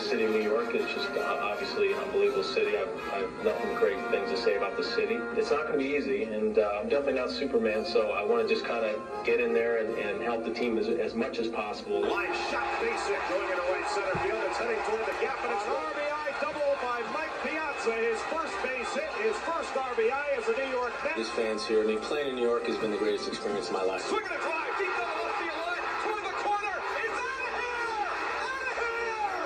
city of New York is just obviously an unbelievable city. I have nothing great things to say about the city. It's not going to be easy, and I'm definitely not Superman, so I want to just kind of get in there and help the team as much as possible. Line shot, base hit, going into right center field. It's heading toward the gap, and it's an RBI double by Mike Piazza. His first base hit, his first RBI as a New York Met. These fans here, I mean, playing in New York has been the greatest experience of my life. Swinging a drive, deep down the left field line, toward the corner. It's out of here! Out of here!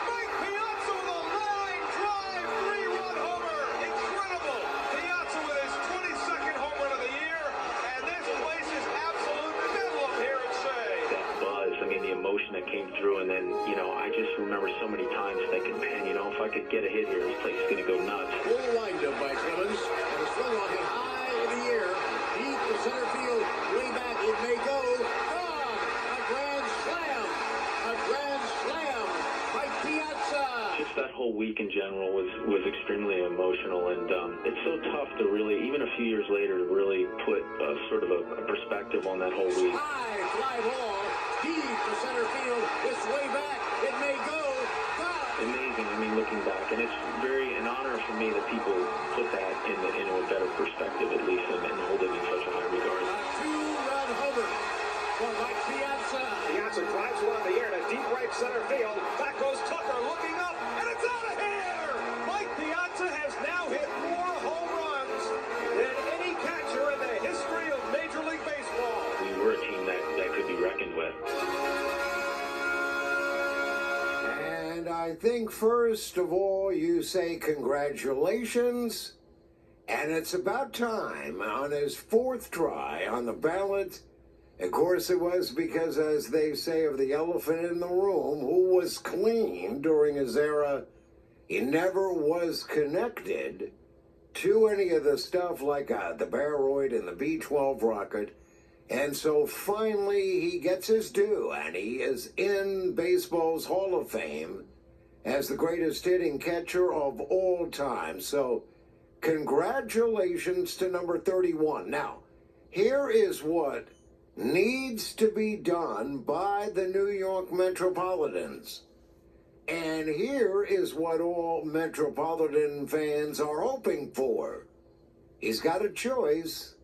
Mike Piazza with a line drive, three-run homer. Incredible! Piazza with his 22nd home run of the year, and this place is absolute bedlam here at Shea. That buzz, I mean, the emotion that came through, and then, you know, I just remember so many times thinking, man, you know, if I could get a hit here, this place is going to go nuts. Full windup by Clemens, and a swing on it high in the air, deep to center field, way back, it may go, gone, a grand slam, Mike Piazza. Just that whole week in general was extremely emotional, and it's so tough to really, even a few years later, to really put sort of a perspective on that whole week. High fly ball, deep to center field, it's way back, it may go, gone. Amazing, I mean, looking back, and it's very an honor for me that people put that into a better perspective, at least, and hold it in such a high regard. A two-run homer for Mike Piazza. Piazza drives one in the air to deep right center field. Back goes Tucker looking up, and it's out of here! Mike Piazza has now hit more home runs than any catcher in the history of Major League Baseball. We were a team that could be reckoned with. And I think first of all you say congratulations, and it's about time on his fourth try on the ballot. Of course it was because, as they say of the elephant in the room, who was clean during his era, he never was connected to any of the stuff like the Baroid and the B-12 rocket. And so finally he gets his due, and he is in baseball's Hall of Fame as the greatest hitting catcher of all time. So congratulations to number 31. Now, here is what needs to be done by the New York Metropolitans. And here is what all Metropolitan fans are hoping for. He's got a choice.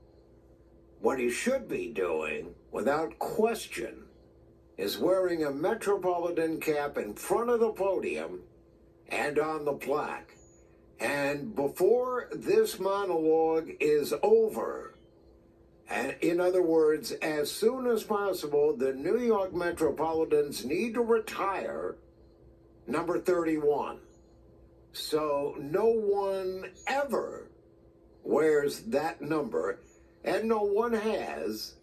What he should be doing, without question, is wearing a Metropolitan cap in front of the podium and on the plaque. And before this monologue is over, and in other words, as soon as possible, the New York Metropolitans need to retire number 31. So no one ever wears that number, and no one has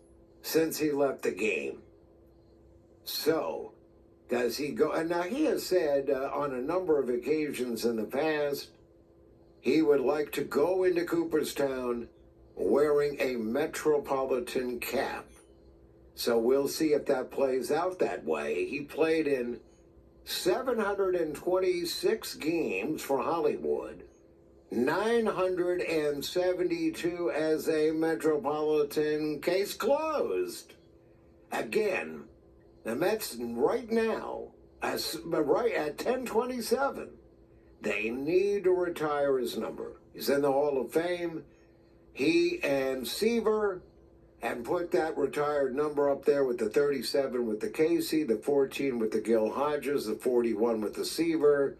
since he left the game. So, does he go? And now he has said on a number of occasions in the past, he would like to go into Cooperstown wearing a Metropolitan cap. So we'll see if that plays out that way. He played in 726 games for Hollywood, 972 as a Metropolitan. Case closed. Again, the Mets right now, right at 10:27, they need to retire his number. He's in the Hall of Fame. He and Seaver and put that retired number up there with the 37 with the Casey, the 14 with the Gil Hodges, the 41 with the Seaver.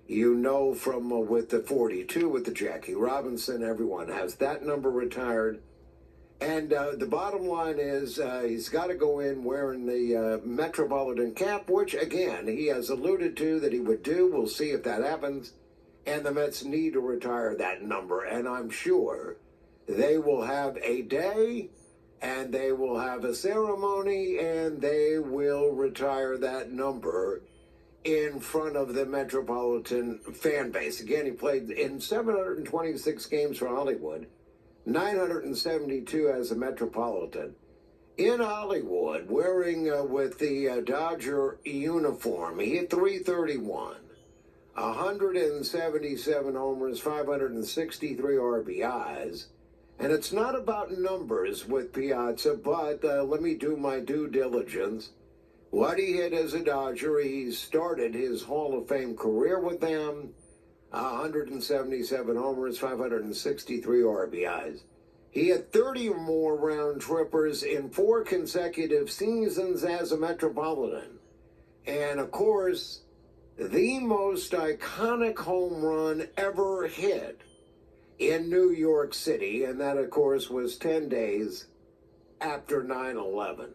You know from with the 42 with the Jackie Robinson, everyone has that number retired. And the bottom line is he's got to go in wearing the Metropolitan cap, which, again, he has alluded to that he would do. We'll see if that happens. And the Mets need to retire that number. And I'm sure they will have a day, and they will have a ceremony, and they will retire that number in front of the Metropolitan fan base. Again, he played in 726 games for Hollywood, 972 as a Metropolitan. In Hollywood, wearing with the Dodger uniform, he hit .331, 177 homers, 563 RBIs. And it's not about numbers with Piazza, but let me do my due diligence. what he hit as a Dodger. He started his Hall of Fame career with them, 177 homers, 563 RBIs. He had 30 or more round trippers in 4 consecutive seasons as a Metropolitan. And, of course, the most iconic home run ever hit in New York City, and that, of course, was 10 days after 9/11.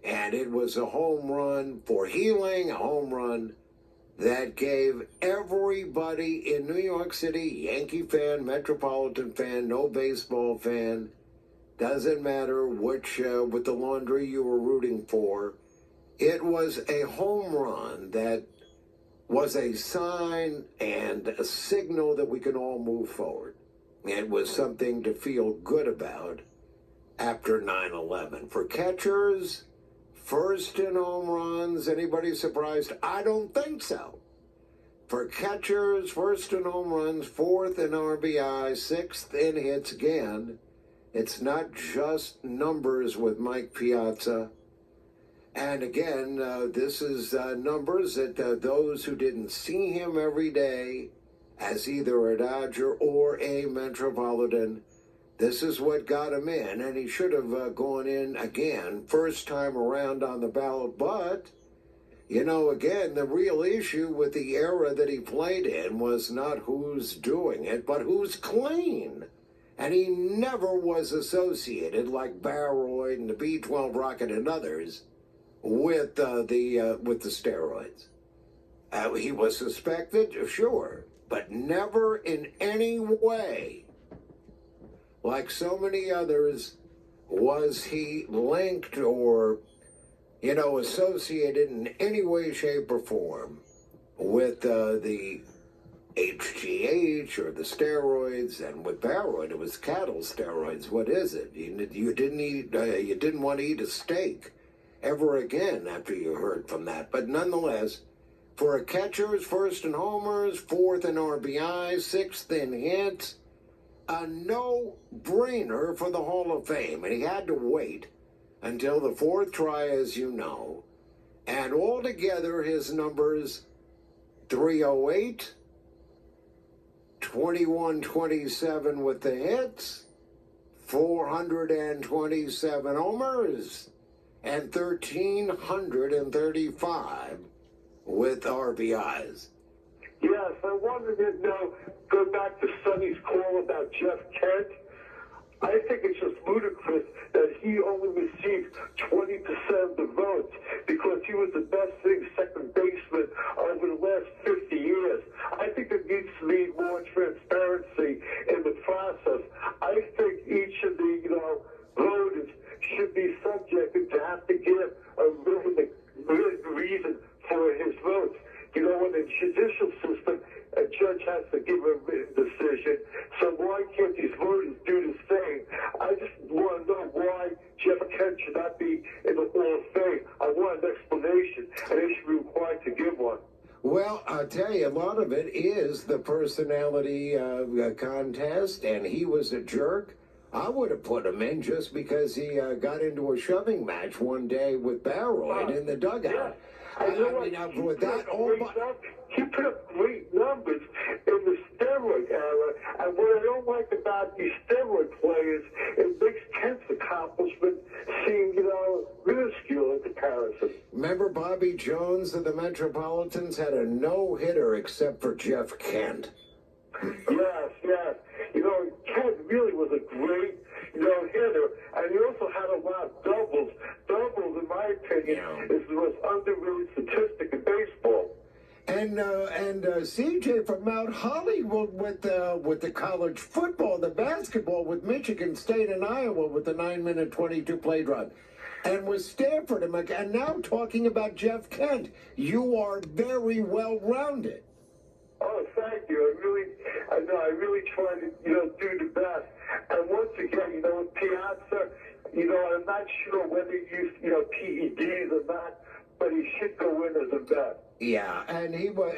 And it was a home run for healing, a home run that gave everybody in New York City, Yankee fan, Metropolitan fan, no baseball fan, doesn't matter which, with the laundry you were rooting for, it was a home run that was a sign and a signal that we can all move forward. It was something to feel good about after 9/11. For catchers, first in home runs, anybody surprised? I don't think so. For catchers, first in home runs, fourth in RBI, sixth in hits again. It's not just numbers with Mike Piazza. And again, this is numbers that those who didn't see him every day as either a Dodger or a Metropolitan, this is what got him in. And he should have gone in again, first time around on the ballot. But, you know, again, the real issue with the era that he played in was not who's doing it, but who's clean. And he never was associated, like Baroid and the B-12 Rocket and others, with the steroids. He was suspected, sure, but never in any way, like so many others, was he linked or, you know, associated in any way, shape, or form with the HGH or the steroids. And with Baroid, it was cattle steroids. What is it? You didn't want to eat a steak ever again after you heard from that. But nonetheless, for a catcher's first in homers, fourth in RBI, sixth in hits, a no-brainer for the Hall of Fame. And he had to wait until the fourth try, as you know. And altogether, his numbers, 308, 2127 with the hits, 427 homers, and 1,335 with RBIs. Yes, I wanted to go back to Sonny's call about Jeff Kent. I think it's just ludicrous that he only received 20% of the votes because he was the best hitting second baseman over the last 50 years. I think there needs to be more transparency in the process. I think each of the, voters should be subjected to have to give a really reason for his votes. In the judicial system, a judge has to give a written decision. So why can't these voters do the same? I just want to know why Jeff Kent should not be in the Hall of Fame. I want an explanation, and they should be required to give one. Well, I'll tell you, a lot of it is the personality contest, and he was a jerk. I would have put him in just because he got into a shoving match one day with Baroid in the dugout. Yeah. With that, he put up great numbers in the steroid era, and what I don't like about these steroid players, it makes Kent's accomplishment seem, minuscule in comparison. Remember Bobby Jones of the Metropolitans had a no-hitter except for Jeff Kent. Yes. Kent really was a great, hitter, and he also had a lot of doubles. Doubles, in my opinion, is the most underrated statistic in baseball. And CJ from Mount Hollywood with the college football, the basketball with Michigan State and Iowa with the 9-minute 22 play drive. And with Stanford, and now talking about Jeff Kent, you are very well-rounded. Oh, thank you. I really try to, do the best. And once again, with Piazza, I'm not sure whether he used, PEDs or not, but he should go in as a vet. Yeah, and he was,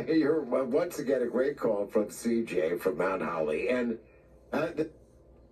you're once again a great call from CJ from Mount Holly. And